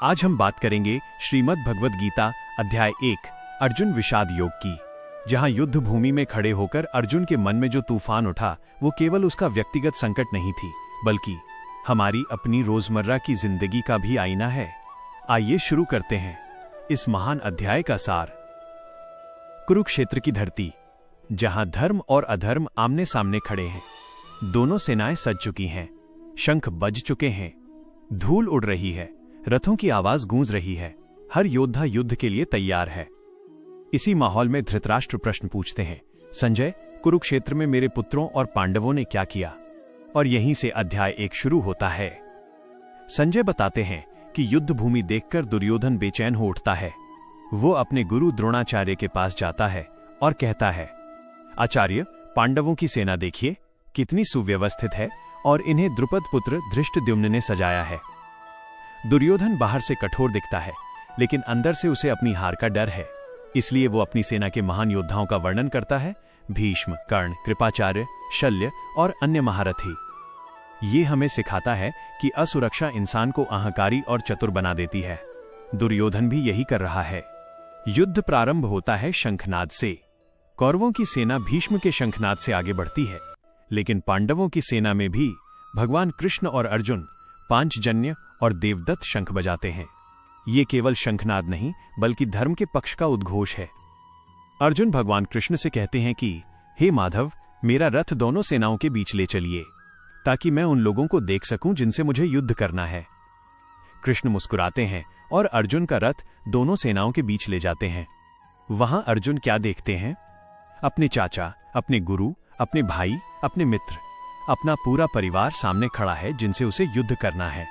आज हम बात करेंगे श्रीमद् भगवद गीता अध्याय 1 अर्जुन विषाद योग की, जहां युद्ध भूमि में खड़े होकर अर्जुन के मन में जो तूफान उठा वो केवल उसका व्यक्तिगत संकट नहीं थी, बल्कि हमारी अपनी रोजमर्रा की जिंदगी का भी आईना है। आइए शुरू करते हैं इस महान अध्याय का सार। कुरुक्षेत्र की धरती, जहां धर्म और अधर्म आमने सामने खड़े हैं। दोनों सेनाएं सज चुकी हैं, शंख बज चुके हैं, धूल उड़ रही है, रथों की आवाज गूंज रही है, हर योद्धा युद्ध के लिए तैयार है। इसी माहौल में धृतराष्ट्र प्रश्न पूछते हैं, संजय, कुरुक्षेत्र में मेरे पुत्रों और पांडवों ने क्या किया? और यहीं से अध्याय 1 शुरू होता है। संजय बताते हैं कि युद्ध भूमि देखकर दुर्योधन बेचैन हो उठता है। वो अपने गुरु द्रोणाचार्य के पास जाता है और कहता है, आचार्य, पांडवों की सेना देखिए, कितनी सुव्यवस्थित है और इन्हें द्रुपद पुत्र धृष्टद्युम्न ने सजाया है। दुर्योधन बाहर से कठोर दिखता है, लेकिन अंदर से उसे अपनी हार का डर है। इसलिए वो अपनी सेना के महान योद्धाओं का वर्णन करता है, भीष्म, कर्ण, कृपाचार्य, शल्य और अन्य महारथी। ये हमें सिखाता है कि असुरक्षा इंसान को अहंकारी और चतुर बना देती है। दुर्योधन भी यही कर रहा है। युद्ध प्रारंभ होता है शंखनाद से। कौरवों की सेना भीष्म के शंखनाद से आगे बढ़ती है, लेकिन पांडवों की सेना में भी भगवान कृष्ण और अर्जुन पांचजन्य और देवदत्त शंख बजाते हैं। ये केवल शंखनाद नहीं, बल्कि धर्म के पक्ष का उद्घोष है। अर्जुन भगवान कृष्ण से कहते हैं कि हे माधव, मेरा रथ दोनों सेनाओं के बीच ले चलिए, ताकि मैं उन लोगों को देख सकूं जिनसे मुझे युद्ध करना है। कृष्ण मुस्कुराते हैं और अर्जुन का रथ दोनों सेनाओं के बीच ले जाते हैं। वहां अर्जुन क्या देखते हैं? अपने चाचा, अपने गुरु, अपने भाई, अपने मित्र, अपना पूरा परिवार सामने खड़ा है जिनसे उसे युद्ध करना है।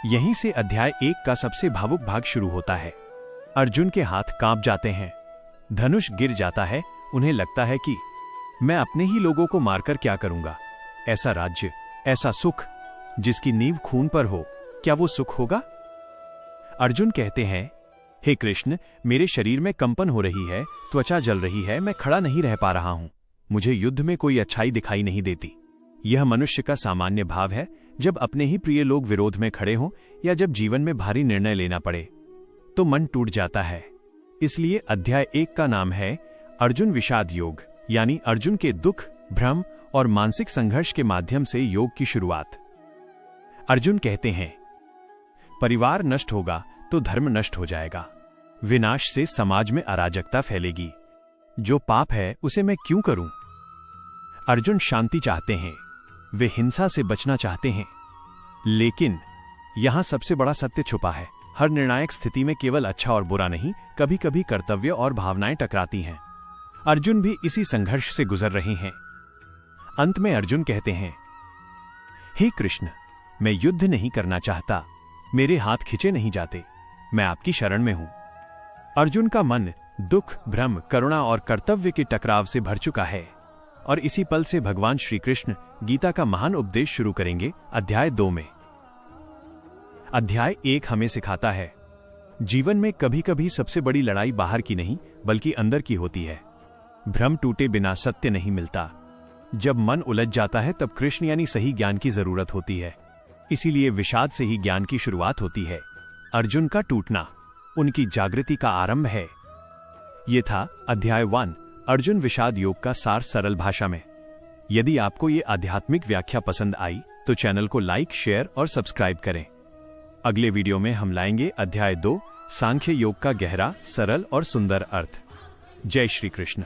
यहीं से अध्याय 1 का सबसे भावुक भाग शुरू होता है। अर्जुन के हाथ कांप जाते हैं, धनुष गिर जाता है। उन्हें लगता है कि मैं अपने ही लोगों को मारकर क्या करूंगा? ऐसा राज्य, ऐसा सुख जिसकी नींव खून पर हो, क्या वो सुख होगा? अर्जुन कहते हैं, हे कृष्ण, मेरे शरीर में कंपन हो रही है, त्वचा जल रही है, मैं खड़ा नहीं रह पा रहा हूं। मुझे युद्ध में कोई अच्छाई दिखाई नहीं देती। यह मनुष्य का सामान्य भाव है, जब अपने ही प्रिय लोग विरोध में खड़े हों या जब जीवन में भारी निर्णय लेना पड़े तो मन टूट जाता है। इसलिए अध्याय 1 का नाम है अर्जुन विषाद योग, यानी अर्जुन के दुख, भ्रम और मानसिक संघर्ष के माध्यम से योग की शुरुआत। अर्जुन कहते हैं, परिवार नष्ट होगा तो धर्म नष्ट हो जाएगा, विनाश से समाज में अराजकता फैलेगी। जो पाप है उसे मैं क्यों करूं? अर्जुन शांति चाहते हैं, वे हिंसा से बचना चाहते हैं। लेकिन यहां सबसे बड़ा सत्य छुपा है। हर निर्णायक स्थिति में केवल अच्छा और बुरा नहीं, कभी कभी कर्तव्य और भावनाएं टकराती हैं। अर्जुन भी इसी संघर्ष से गुजर रहे हैं। अंत में अर्जुन कहते हैं, हे कृष्ण, मैं युद्ध नहीं करना चाहता, मेरे हाथ खींचे नहीं जाते, मैं आपकी शरण में हूं। अर्जुन का मन दुख, भ्रम, करुणा और कर्तव्य के टकराव से भर चुका है। और इसी पल से भगवान श्री कृष्ण गीता का महान उपदेश शुरू करेंगे अध्याय 2 में। अध्याय 1 हमें सिखाता है, जीवन में कभी कभी सबसे बड़ी लड़ाई बाहर की नहीं, बल्कि अंदर की होती है। भ्रम टूटे बिना सत्य नहीं मिलता। जब मन उलझ जाता है तब कृष्ण यानी सही ज्ञान की जरूरत होती है। इसीलिए विषाद से ही ज्ञान की शुरुआत होती है। अर्जुन का टूटना उनकी जागृति का आरंभ है। ये था अध्याय 1 अर्जुन विषाद योग का सार सरल भाषा में। यदि आपको ये आध्यात्मिक व्याख्या पसंद आई तो चैनल को लाइक, शेयर और सब्सक्राइब करें। अगले वीडियो में हम लाएंगे अध्याय 2 सांख्य योग का गहरा, सरल और सुंदर अर्थ। जय श्री कृष्ण।